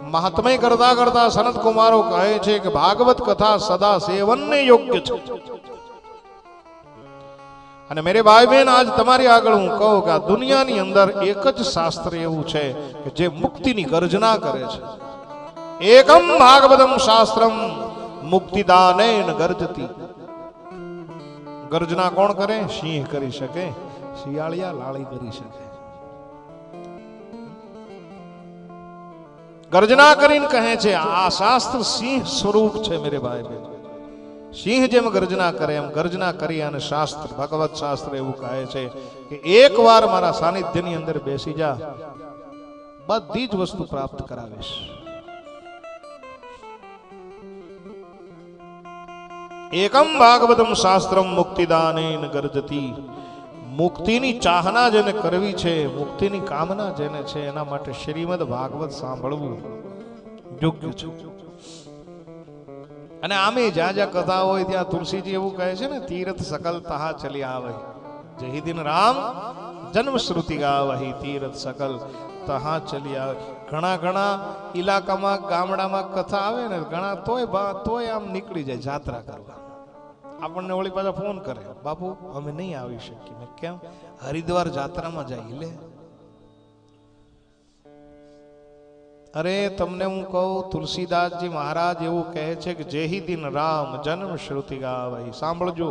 મહાત્મય કરતા કરતા સનત કુમારો કહે છે કે ભાગવત કથા સદા સેવનને યોગ્ય છે। અને મેરે ભાઈ બહેન આજ તમારી આગળ હું કહું કે આ દુનિયાની અંદર એક જ શાસ્ત્ર એવું છે કે જે મુક્તિની ગર્જના કરે છે। એકમ ભાગવતમ શાસ્ત્રમ મુક્તિદાનેન ગર્જતી। ગર્જના કોણ કરે? સિંહ કરી શકે, શિયાળિયા લાળી કરી શકે। ગર્જના કરીને કહે છે આ શાસ્ત્ર સિંહ સ્વરૂપ છે મેરે ભાઈ બહેન। સિંહ જેમ ગર્જના કરે એમ ગર્જના કરી અને શાસ્ત્ર ભગવત શાસ્ત્ર એવું કહે છે કે એકવાર મારા સાનિધ્યની અંદર બેસી જા, બધી જ વસ્તુ પ્રાપ્ત કરાવીશ। એકમ ભાગવતમ શાસ્ત્રમ મુક્તિદાનેન ગર્જતી। મુક્તિની ચાહના જેને કરવી છે, મુક્તિની કામના જેને છે, એના માટે શ્રીમદ ભાગવત સાંભળવું યોગ્ય છે। અને આમે જ્યાં જ્યાં કથા હોય ત્યાં તુલસીજી એવું કહે છે ને, તીર્થ સકલ તહા ચલી આવે, જહી દિન રામ જન્મ શ્રુતિ ગાવહી, તીર્થ સકલ તહા ચલી આવે। ઘણા ઘણા ઇલાકામાં ગામડામાં કથા આવે ને, ઘણા તોય આમ નીકળી જાય જાત્રા કરવા। આપણને વળી પાછા ફોન કરે, બાપુ અમે નહીં આવી શકીએ। મેં કેમ? હરિદ્વાર જાત્રામાં જાય લે। અરે તમને હું કહું, તુલસીદાસજી મહારાજ એવું કહે છે કે જેહી દિન રામ જન્મ શ્રુતિ ગાવહી। સાંભળજો,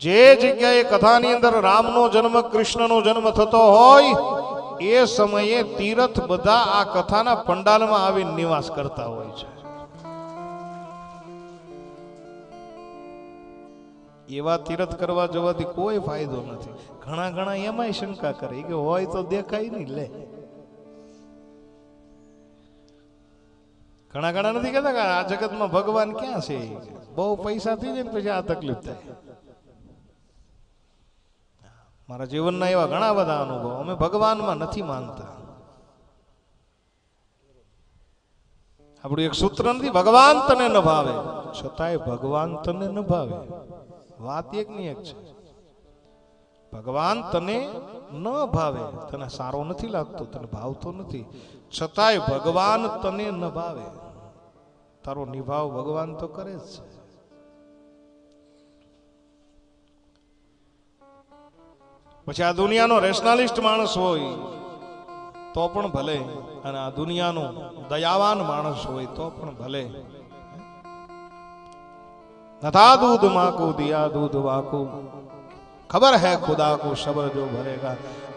જે જગ્યાએ કથાની અંદર રામનો જન્મ, કૃષ્ણનો જન્મ થતો હોય એ સમયે તીર્થ બધા આ કથાના પંડાલમાં આવીને નિવાસ કરતા હોય છે। એવા તીર્થ કરવા જવાથી કોઈ ફાયદો નથી। ઘણા ઘણા એમાંય શંકા કરે કે હોય તો દેખાય નહીં લે। ઘણા ઘણા નથી કહેતા કે આ જગતમાં ભગવાન ક્યાં છે, બહુ પૈસા થઈ જાય ને પછી આ તકલીફ થાય। મારા જીવનના એવા ઘણા બધા અનુભવ, અમે ભગવાનમાં નથી માનતા। આપણું એક સૂત્ર નથી, ભગવાન તને ન ભાવે, છતાંય ભગવાન તને ન ભાવે। વાત એક ની એક છે, ભગવાન તને ન ભાવે, તને સારો નથી લાગતો, તને ભાવતો નથી, છતાંય ભગવાન તને ન ભાવે। તારો નિભાવ ભગવાન તો કરે જ છે। પછી આ દુનિયાનો રેશનાલિસ્ટ માણસ હોય તો પણ ભલે, અને આ દુનિયાનો દયાવાન માણસ હોય તો પણ ભલે। नथा दूध माँ को दिया दूध वाको, खबर है खुदा को सबर जो भरेगा।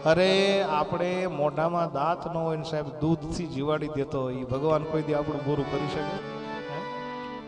अरे આપણે મોઢામાં દાંત ન હોય ને સાહેબ દૂધથી જીવાડી દેતો હોય, ભગવાન કોઈ દી આપણું બુરું કરી શકે?